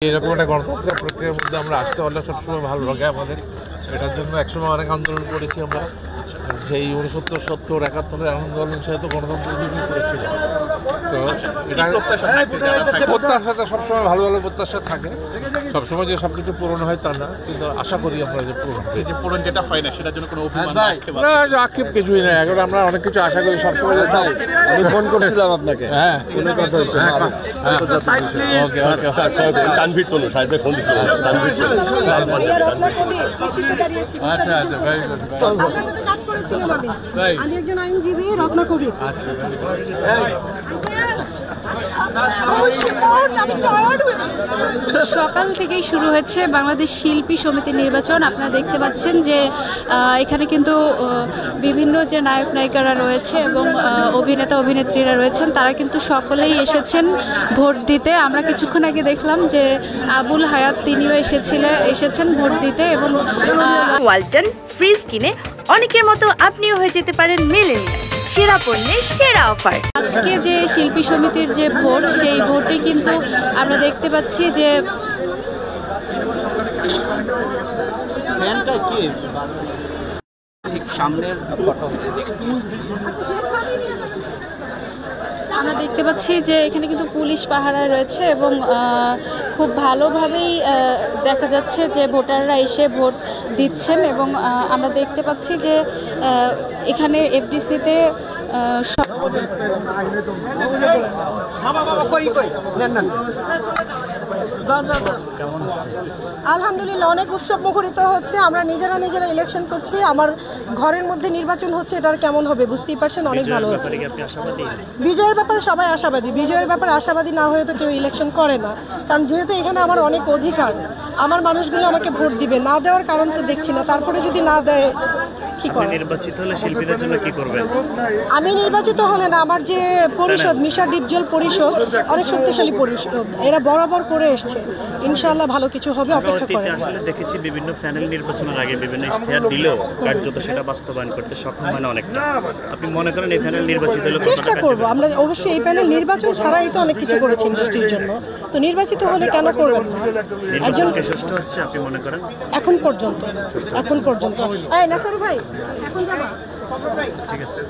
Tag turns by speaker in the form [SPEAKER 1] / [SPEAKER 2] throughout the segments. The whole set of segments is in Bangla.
[SPEAKER 1] এরকম একটা গণতান্ত্রিক প্রক্রিয়ার মধ্যে আমরা আসতে পারলে সবসময় ভালো লাগে আমাদের। এটার জন্য একসময় অনেক আন্দোলন করেছি আমরা। সেই 69, 70, 71 আন্দোলন সে তো গণতন্ত্র বিক্রি করেছিল। তো এটা প্রত্যাশাটা সবসময় ভালো ভালো প্রত্যাশা থাকে। সবসময় যে সব কিছু পূরণ হয় তা না, কিন্তু আশা করি আমরা যে পূরণ হয়।
[SPEAKER 2] যে পূরণ যেটা হয় না সেটার জন্য কোনো অভিমান
[SPEAKER 1] না, আক্ষেপ কিছুই নাই। এখন আমরা অনেক কিছু আশা করি সবসময়।
[SPEAKER 3] আমি ফোন করছিলাম আপনাকে।
[SPEAKER 1] হ্যাঁ,
[SPEAKER 3] কোনো কথা হচ্ছে না।
[SPEAKER 1] ওকে ওকে।
[SPEAKER 3] তানভীর তো না, সাহেব ফোন দিছিল। তানভীর
[SPEAKER 1] আচ্ছা আচ্ছা, ভেরি গুড।
[SPEAKER 4] কাজ করেছিলাম আমি একজন আইনজীবী, রত্না কবির।
[SPEAKER 5] সকাল থেকেই শুরু হয়েছে বাংলাদেশ শিল্পী সমিতি নির্বাচন। আপনারা দেখতে পাচ্ছেন যে এখানে কিন্তু বিভিন্ন যে নায়ক নায়িকারা রয়েছে এবং অভিনেতা অভিনেত্রীরা রয়েছেন, তারা কিন্তু সকলেই এসেছেন ভোট দিতে। আমরা কিছুক্ষণ আগে দেখলাম যে আবুল হায়াত তিনিও এসেছেন ভোট দিতে। এবং
[SPEAKER 6] ওয়ালটন ফ্রিজ কিনে অনেকের মতো আপনিও হয়ে যেতে পারেন মিলেনিয়াল, সেরা পণ্যের সেরা অফার।
[SPEAKER 5] আজকে যে শিল্পী সমিতির যে ভোট, সেই ভোটে কিন্তু আমরা দেখতে পাচ্ছি যে এখানে কিন্তু পুলিশ পাহারায় রয়েছে এবং খুব ভালোভাবেই দেখা যাচ্ছে যে ভোটাররা এসে ভোট দিচ্ছেন। এবং আমরা দেখতে পাচ্ছি যে এখানে এফডিসিতে
[SPEAKER 4] আলহামদুলিল্লাহ অনেক উৎসব মুখরিত হচ্ছে। আমরা নিজেরা ইলেকশন করছি। আমার ঘরের মধ্যে নির্বাচন হচ্ছে, এটার কেমন হবে বুঝতেই পারছেন। অনেক ভালো হচ্ছে। বিজয়ের ব্যাপারে সবাই আশাবাদী। বিজয়ের ব্যাপারে আশাবাদী না হয়ে তো কেউ ইলেকশন করে না। কারণ যেহেতু এখানে আমার অনেক অধিকার, আমার মানুষগুলো আমাকে ভোট দিবে। না দেওয়ার কারণ তো দেখছি না। তারপরে যদি না দেয় কি করবে?
[SPEAKER 2] নির্বাচিত হলে শিল্পীদের জন্য কি করবেন?
[SPEAKER 4] আমি নির্বাচিত হলে না, আমার যে পরিষদ মিশা ডিপজল পরিষদ অনেক শক্তিশালী পরিষদ, এরা বরাবর করে এসছে। ইনশাআল্লাহ ভালো কিছু হবে, অপেক্ষা করেন।
[SPEAKER 2] আসলে দেখেছি বিভিন্ন প্যানেল নির্বাচনের আগে বিভিন্ন ইশতেহার দিলেও কার্যত সেটা বাস্তবায়ন করতে সক্ষম হয় না অনেকটা। আপনি মনে করেন এই প্যানেল নির্বাচিত হলে?
[SPEAKER 4] চেষ্টা করব আমরা অবশ্যই। এই প্যানেল নির্বাচন ছাড়াই তো অনেক কিছু করেছে ইন্ডাস্ট্রির জন্য, তো নির্বাচিত হলে কেন করবেন না? একজন
[SPEAKER 2] শ্রেষ্ঠ হচ্ছে আপনি মনে করেন
[SPEAKER 4] এখন পর্যন্ত এই নাসর ভাই এখন যাবা?
[SPEAKER 2] ঠিক আছে।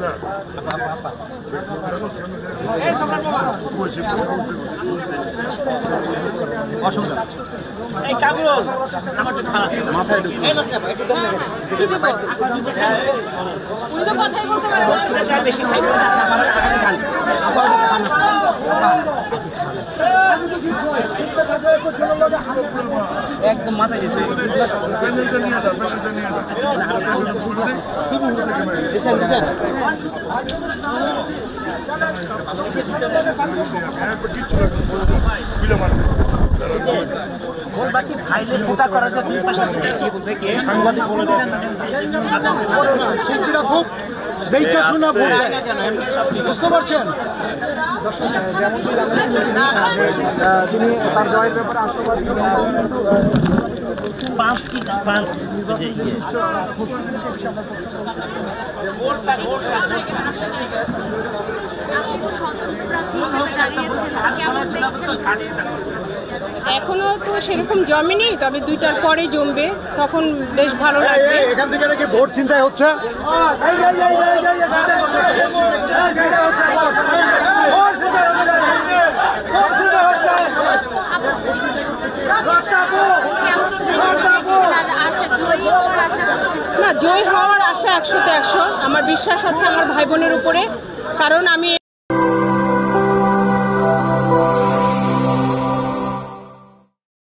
[SPEAKER 7] একদম মাথায় যেতে বাকি ফাইলে ফোটা করা যায় দুই পাশে সাংবাদিক শিল্পীরা খুব দেখে শোনা ভোট দেয়, বুঝতে পারছেন? তিনি তার জয়ের ব্যাপারে আশাবাদী।
[SPEAKER 5] এখনো তো সেরকম জমেনি, তবে 2টার পরে জমবে, তখন বেশ ভালো লাগবে।
[SPEAKER 3] এখান থেকে নাকি ভোট চিন্তায় হচ্ছে।
[SPEAKER 5] না, জয় হওয়ার আশা 100-তে 100। আমার বিশ্বাস আছে আমার ভাই বোনের উপরে, কারণ আমি